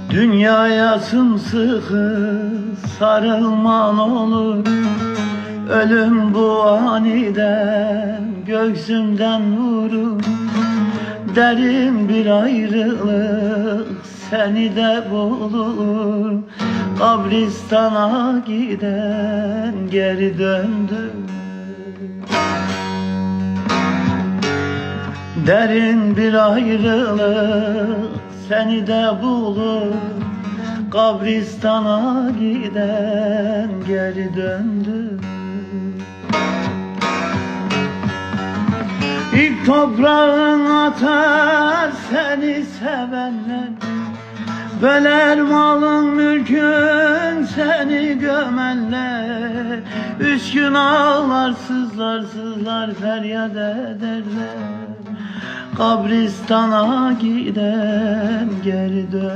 Dünyaya sımsıkı sarılman olur. Ölüm bu aniden göğsümden vurur. Derin bir ayrılık seni de bulur. Kabristana giden geri döndü. Derin bir ayrılık seni de bulur. Kabristana giden geri döndü. İlk toprağın atar seni sevenler, böler malın mülkün seni gömenler. Üç gün ağlar sızlar sızlar feryat ederler. Kabristana giden geri dön.